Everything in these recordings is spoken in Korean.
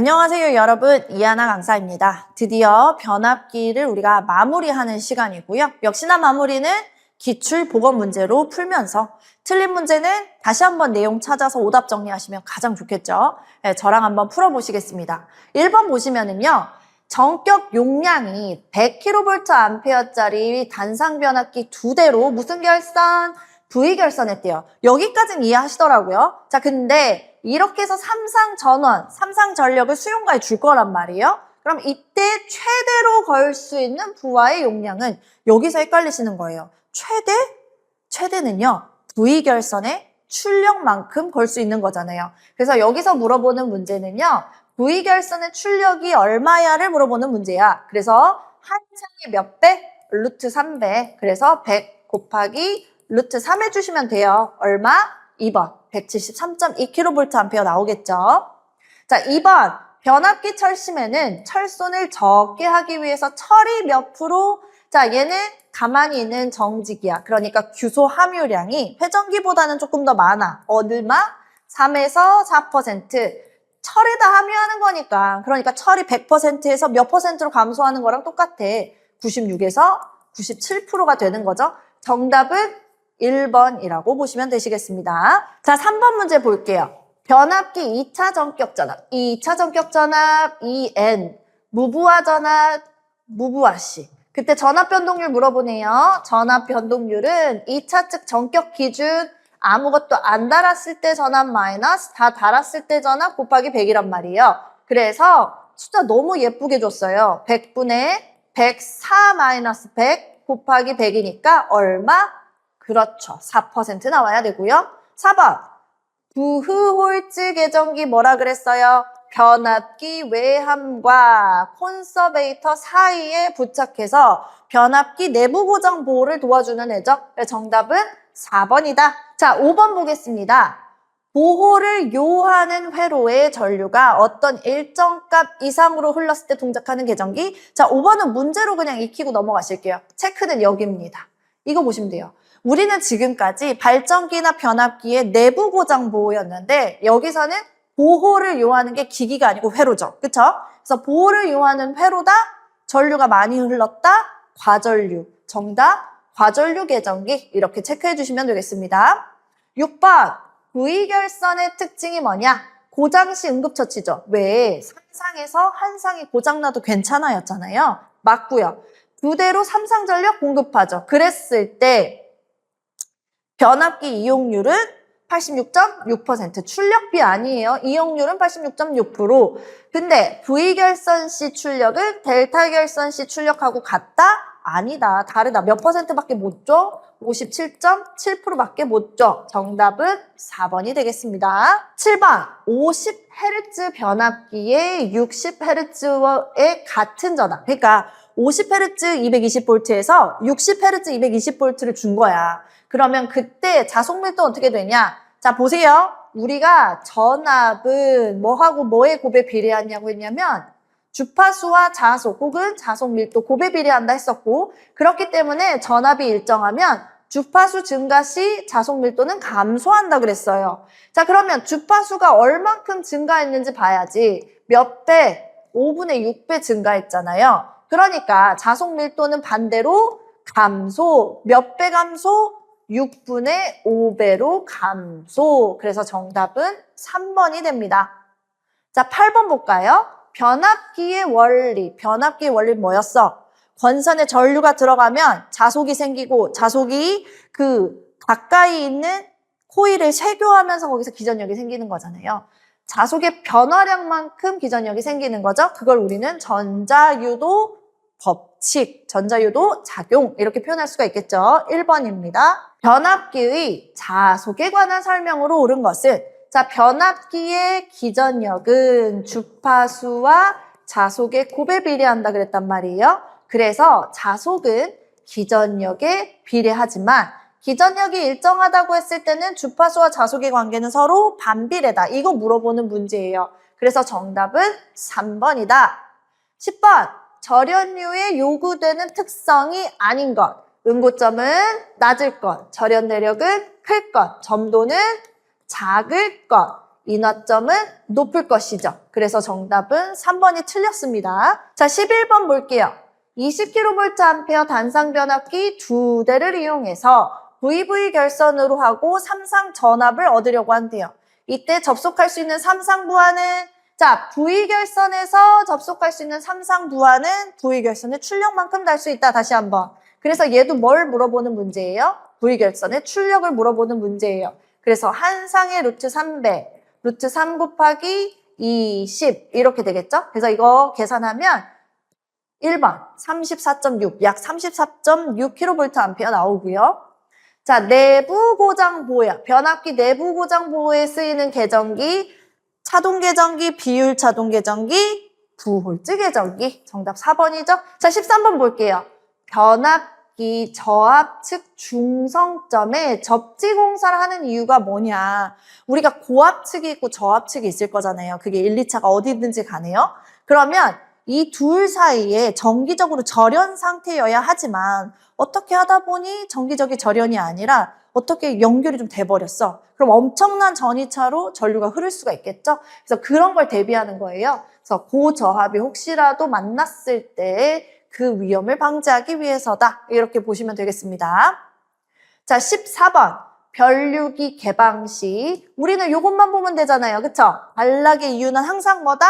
안녕하세요 여러분, 이하나 강사입니다. 드디어 변압기를 우리가 마무리하는 시간이고요. 역시나 마무리는 기출 보건 문제로 풀면서 틀린 문제는 다시 한번 내용 찾아서 오답 정리하시면 가장 좋겠죠. 네, 저랑 한번 풀어보시겠습니다. 1번 보시면은요. 전격 용량이 100kVA짜리 단상 변압기 2대로 무슨 결선? V 결선했대요. 여기까지는 이해하시더라고요. 자, 근데 이렇게 해서 삼상 전원, 삼상 전력을 수용가에 줄 거란 말이에요. 그럼 이때 최대로 걸 수 있는 부하의 용량은 여기서 헷갈리시는 거예요. 최대는요. V 결선의 출력만큼 걸 수 있는 거잖아요. 그래서 여기서 물어보는 문제는요. V 결선의 출력이 얼마야를 물어보는 문제야. 그래서 한 창이 몇 배? 루트 3배. 그래서 100 곱하기 루트 3 해주시면 돼요. 얼마? 2번. 173.2kVA 나오겠죠? 자, 2번. 변압기 철심에는 철손을 적게 하기 위해서 철이 몇 프로? 자, 얘는 가만히 있는 정직이야. 그러니까 규소 함유량이 회전기보다는 조금 더 많아. 얼마? 3에서 4%. 철에다 함유하는 거니까. 그러니까 철이 100%에서 몇 %로 감소하는 거랑 똑같아. 96에서 97%가 되는 거죠. 정답은 1번이라고 보시면 되시겠습니다. 자, 3번 문제 볼게요. 변압기 2차 전격 전압, 2차 전격 전압, EN, 무부하 전압, 무부하 C. 그때 전압 변동률 물어보네요. 전압 변동률은 2차 측 전격 기준 아무것도 안 달았을 때 전압 마이너스 다 달았을 때 전압 곱하기 100이란 말이에요. 그래서 숫자 너무 예쁘게 줬어요. 100분의 104 마이너스 100 곱하기 100이니까 얼마? 그렇죠. 4% 나와야 되고요. 4번. 부흐홀츠 계정기 뭐라 그랬어요? 변압기 외함과 콘서베이터 사이에 부착해서 변압기 내부 고정 보호를 도와주는 애죠. 정답은 4번이다. 자, 5번 보겠습니다. 보호를 요하는 회로의 전류가 어떤 일정 값 이상으로 흘렀을 때 동작하는 계정기. 자, 5번은 문제로 그냥 익히고 넘어가실게요. 체크는 여기입니다. 이거 보시면 돼요. 우리는 지금까지 발전기나 변압기의 내부 고정 보호였는데 여기서는 보호를 요하는 게 기기가 아니고 회로죠. 그쵸? 그래서 보호를 요하는 회로다. 전류가 많이 흘렀다. 과전류. 정답 과전류 계정기. 이렇게 체크해 주시면 되겠습니다. 6번 V결선의 특징이 뭐냐? 고장시 응급처치죠. 왜? 삼상에서 한 상이 고장나도 괜찮아였잖아요. 맞고요. 2대로 삼상 전력 공급하죠. 그랬을 때 변압기 이용률은 86.6%. 출력비 아니에요. 이용률은 86.6%. 근데 V결선 C 출력을 델타결선 C 출력하고 같다? 아니다. 다르다. 몇 %밖에 못 줘? 57.7%밖에 못 줘. 정답은 4번이 되겠습니다. 7번. 50Hz 변압기의 60Hz의 같은 전압. 그러니까 50Hz 220V에서 60Hz 220V를 준 거야. 그러면 그때 자속 밀도 어떻게 되냐? 자, 보세요. 우리가 전압은 뭐하고 뭐의 곱에 비례하냐고 했냐면 주파수와 자속 혹은 자속 밀도 곱에 비례한다 했었고 그렇기 때문에 전압이 일정하면 주파수 증가 시 자속 밀도는 감소한다 그랬어요. 자, 그러면 주파수가 얼만큼 증가했는지 봐야지. 몇 배? 5분의 6배 증가했잖아요. 그러니까 자속 밀도는 반대로 감소. 몇 배 감소? 6분의 5배로 감소. 그래서 정답은 3번이 됩니다. 자, 8번 볼까요? 변압기의 원리. 변압기의 원리는 뭐였어? 권선에 전류가 들어가면 자속이 생기고 자속이 가까이 있는 코일을 쇄교하면서 거기서 기전력이 생기는 거잖아요. 자속의 변화량만큼 기전력이 생기는 거죠. 그걸 우리는 전자유도 법칙, 전자유도 작용 이렇게 표현할 수가 있겠죠. 1번입니다. 변압기의 자속에 관한 설명으로 옳은 것은 자, 변압기의 기전력은 주파수와 자속의 곱에 비례한다 그랬단 말이에요. 그래서 자속은 기전력에 비례하지만 기전력이 일정하다고 했을 때는 주파수와 자속의 관계는 서로 반비례다. 이거 물어보는 문제예요. 그래서 정답은 3번이다. 10번. 절연류에 요구되는 특성이 아닌 것. 응고점은 낮을 것, 절연 내력은 클 것, 점도는 작을 것. 인화점은 높을 것이죠. 그래서 정답은 3번이 틀렸습니다. 자, 11번 볼게요. 20kVA 단상 변압기 2대를 이용해서 VV 결선으로 하고 삼상 전압을 얻으려고 한대요. 이때 접속할 수 있는 삼상 부하는, 자, V 결선에서 접속할 수 있는 삼상 부하는 V 결선의 출력만큼 달 수 있다. 다시 한번. 그래서 얘도 뭘 물어보는 문제예요? V 결선의 출력을 물어보는 문제예요. 그래서 한 상의 루트 3배, 루트 3 곱하기 20 이렇게 되겠죠? 그래서 이거 계산하면 1번 34.6, 약 34.6kVA 나오고요. 자, 내부 고장 보호약, 변압기 내부 고장 보호에 쓰이는 계정기, 차동 계정기, 비율 차동 계정기, 부홀즈 계정기. 정답 4번이죠? 자, 13번 볼게요. 변압기 저압 측 중성점에 접지 공사를 하는 이유가 뭐냐. 우리가 고압 측이 있고 저압 측이 있을 거잖아요. 그게 1, 2차가 어디든지 가네요. 그러면 이 둘 사이에 정기적으로 절연 상태여야 하지만 어떻게 하다 보니 정기적인 절연이 아니라 어떻게 연결이 좀 돼버렸어. 그럼 엄청난 전이차로 전류가 흐를 수가 있겠죠. 그래서 그런 걸 대비하는 거예요. 그래서 고저압이 혹시라도 만났을 때 그 위험을 방지하기 위해서다. 이렇게 보시면 되겠습니다. 자, 14번. 변류기 개방 시 우리는 이것만 보면 되잖아요. 그쵸? 안락의 이유는 항상 뭐다?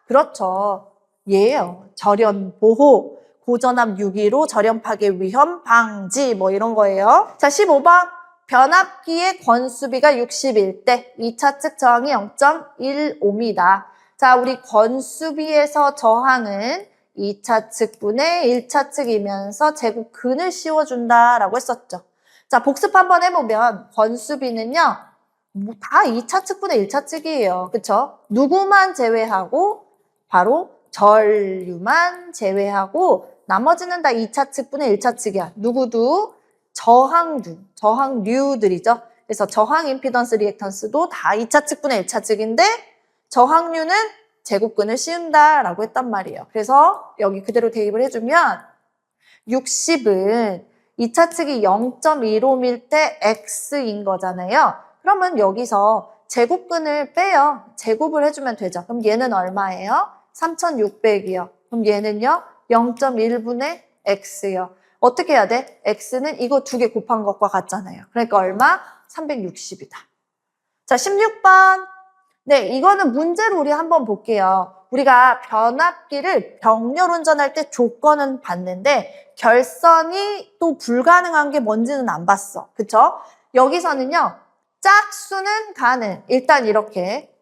그렇죠. 얘예요. 절연 보호, 고전압 유기로 절연 파괴 위험 방지 뭐 이런 거예요. 자, 15번. 변압기의 권수비가 61대, 2차 측 저항이 0.15입니다. 자, 우리 권수비에서 저항은 2차 측분의 1차 측이면서 제곱근을 씌워준다라고 했었죠. 자, 복습 한번 해보면 권수비는요. 뭐 다 2차 측분의 1차 측이에요. 그쵸? 누구만 제외하고 바로 전류만 제외하고 나머지는 다 2차 측분의 1차 측이야. 누구도 저항류들이죠. 그래서 저항 임피던스 리액턴스도 다 2차 측분의 1차 측인데 저항류는 제곱근을 씌운다라고 했단 말이에요. 그래서 여기 그대로 대입을 해주면 60은 2차 측이 0.15밀 때 X인 거잖아요. 그러면 여기서 제곱근을 빼요. 제곱을 해주면 되죠. 그럼 얘는 얼마예요? 3600이요. 그럼 얘는요? 0.1분의 X요. 어떻게 해야 돼? X는 이거 두 개 곱한 것과 같잖아요. 그러니까 얼마? 360이다. 자, 16번. 네, 이거는 문제로 우리 한번 볼게요. 우리가 변압기를 병렬 운전할 때 조건은 봤는데 결선이 또 불가능한 게 뭔지는 안 봤어. 그쵸? 여기서는요. 짝수는 가능. 일단 이렇게.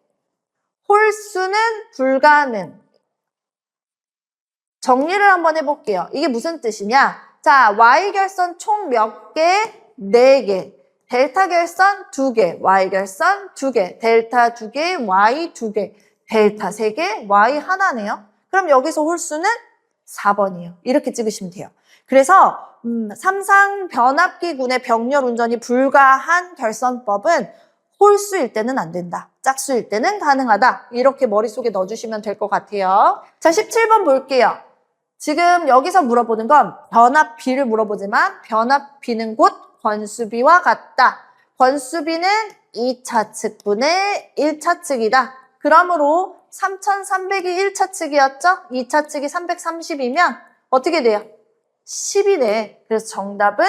홀수는 불가능. 정리를 한번 해볼게요. 이게 무슨 뜻이냐? 자, Y결선 총 몇 개? 4개. 델타 결선 2개, Y 결선 2개, 델타 2개, Y 2개, 델타 3개, Y 하나네요. 그럼 여기서 홀수는 4번이에요. 이렇게 찍으시면 돼요. 그래서 삼상 변압기군의 병렬 운전이 불가한 결선법은 홀수일 때는 안 된다. 짝수일 때는 가능하다. 이렇게 머릿속에 넣어주시면 될 것 같아요. 자, 17번 볼게요. 지금 여기서 물어보는 건 변압비를 물어보지만 변압비는 곧 권수비와 같다. 권수비는 2차 측분의 1차 측이다. 그러므로 3300이 1차 측이었죠? 2차 측이 330이면 어떻게 돼요? 10이네. 그래서 정답은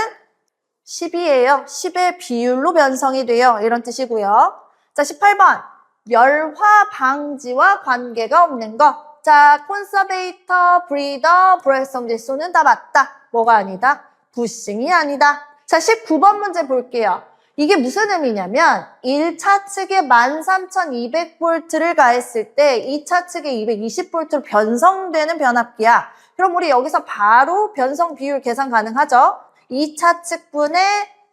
10이에요. 10의 비율로 변성이 돼요. 이런 뜻이고요. 자, 18번. 열화 방지와 관계가 없는 거. 자, 콘서베이터, 브리더, 불활성 질소는 다 맞다. 뭐가 아니다? 부싱이 아니다. 자, 19번 문제 볼게요. 이게 무슨 의미냐면 1차 측에 13,200V를 가했을 때 2차 측에 220V로 변성되는 변압기야. 그럼 우리 여기서 바로 변성 비율 계산 가능하죠? 2차 측분의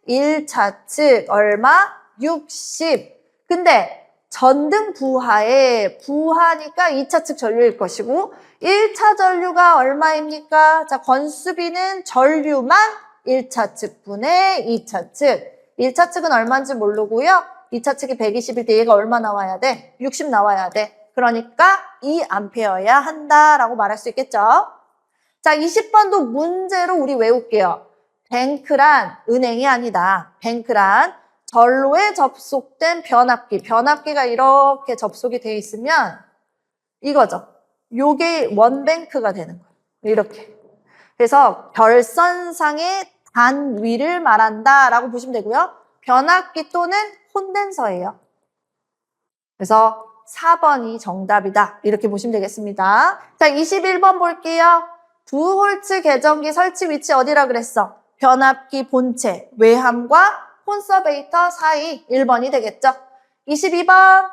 1차 측 얼마? 60. 근데 전등 부하에 부하니까 2차 측 전류일 것이고 1차 전류가 얼마입니까? 자, 권수비는 전류만 1차 측분의 2차 측. 1차 측은 얼마인지 모르고요. 2차 측이 120일 때 얘가 얼마 나와야 돼? 60 나와야 돼. 그러니까 2A여야 한다라고 말할 수 있겠죠. 자, 20번도 문제로 우리 외울게요. 뱅크란 은행이 아니다. 뱅크란 전로에 접속된 변압기. 변압기가 이렇게 접속이 돼 있으면 이거죠. 요게 원뱅크가 되는 거예요. 이렇게. 그래서 결선상의 단위를 말한다라고 보시면 되고요. 변압기 또는 콘덴서예요. 그래서 4번이 정답이다. 이렇게 보시면 되겠습니다. 자, 21번 볼게요. 2홀츠 계정기 설치 위치 어디라 그랬어? 변압기 본체, 외함과 콘서베이터 사이 1번이 되겠죠. 22번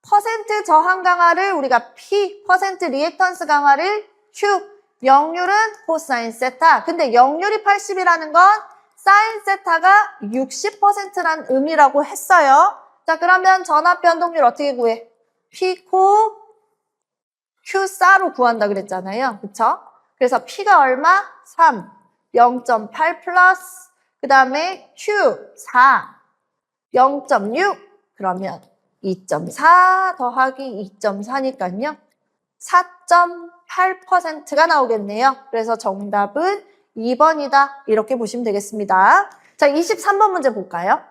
퍼센트 저항 강화를 우리가 P, 퍼센트 리액턴스 강화를 Q, 역률은 코사인 세타. 근데 역률이 80이라는 건 사인 세타가 60%라는 의미라고 했어요. 자, 그러면 전압 변동률 어떻게 구해? P코 Q사로 구한다 그랬잖아요. 그쵸? 그래서 P가 얼마? 3, 0.8 플러스 그 다음에 Q 4, 0.6 그러면 2.4 더하기 2.4니까요. 4.8%가 나오겠네요. 그래서 정답은 2번이다. 이렇게 보시면 되겠습니다. 자, 23번 문제 볼까요?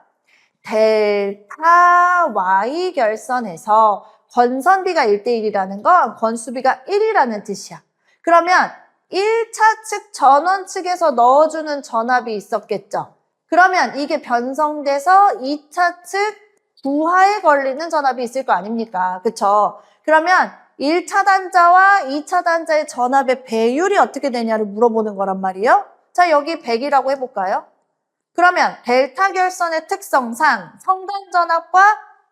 델타 Y 결선에서 건선비가 1대1이라는 건 건수비가 1이라는 뜻이야. 그러면 1차 측 전원 측에서 넣어주는 전압이 있었겠죠. 그러면 이게 변성돼서 2차 측 부하에 걸리는 전압이 있을 거 아닙니까? 그쵸? 그러면 1차 단자와 2차 단자의 전압의 배율이 어떻게 되냐를 물어보는 거란 말이에요. 자, 여기 100이라고 해볼까요? 그러면 델타 결선의 특성상 성단전압과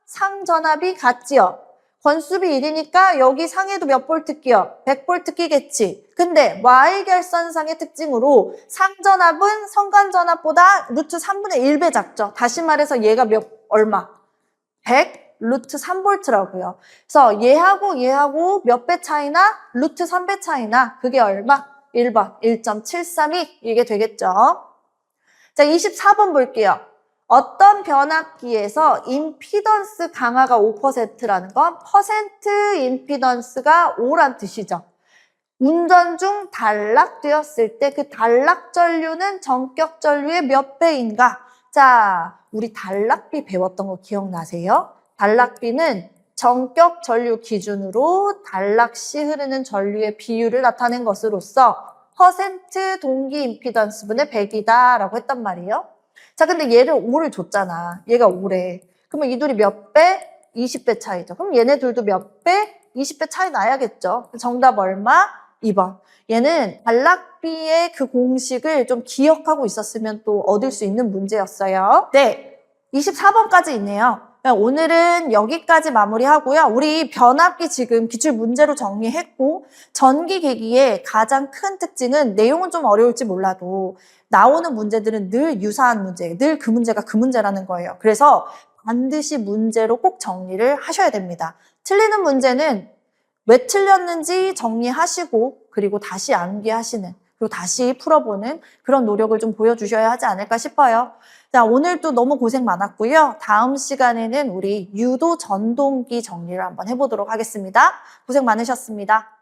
상전압이 같지요. 건수비 1이니까 여기 상에도 몇 볼트 끼요? 100볼트 끼겠지. 근데 Y 결선상의 특징으로 상전압은 성간전압보다 루트 3분의 1배 작죠. 다시 말해서 얘가 얼마? 100 루트 3볼트라고요. 그래서 얘하고 몇 배 차이나? 루트 3배 차이나. 그게 얼마? 1번 1.732 이게 되겠죠. 자, 24번 볼게요. 어떤 변압기에서 임피던스 강화가 5%라는 건 퍼센트 임피던스가 5란 뜻이죠. 운전 중 단락되었을 때 그 단락 전류는 전격 전류의 몇 배인가? 자, 우리 단락비 배웠던 거 기억나세요? 단락비는 전격 전류 기준으로 단락 시 흐르는 전류의 비율을 나타낸 것으로서 퍼센트 동기 임피던스분의 100이다 라고 했단 말이에요. 자, 근데 얘를 5를 줬잖아. 얘가 5래. 그러면 이 둘이 몇 배? 20배 차이죠. 그럼 얘네 둘도 몇 배? 20배 차이 나야겠죠. 정답 얼마? 2번. 얘는 단락비의 그 공식을 좀 기억하고 있었으면 또 얻을 수 있는 문제였어요. 네, 24번까지 있네요. 오늘은 여기까지 마무리하고요. 우리 변압기 지금 기출 문제로 정리했고 전기 계기의 가장 큰 특징은 내용은 좀 어려울지 몰라도 나오는 문제들은 늘 유사한 문제, 늘 그 문제가 그 문제라는 거예요. 그래서 반드시 문제로 꼭 정리를 하셔야 됩니다. 틀리는 문제는 왜 틀렸는지 정리하시고 그리고 다시 암기하시는 그리고 다시 풀어보는 그런 노력을 좀 보여주셔야 하지 않을까 싶어요. 자, 오늘도 너무 고생 많았고요. 다음 시간에는 우리 유도 전동기 정리를 한번 해보도록 하겠습니다. 고생 많으셨습니다.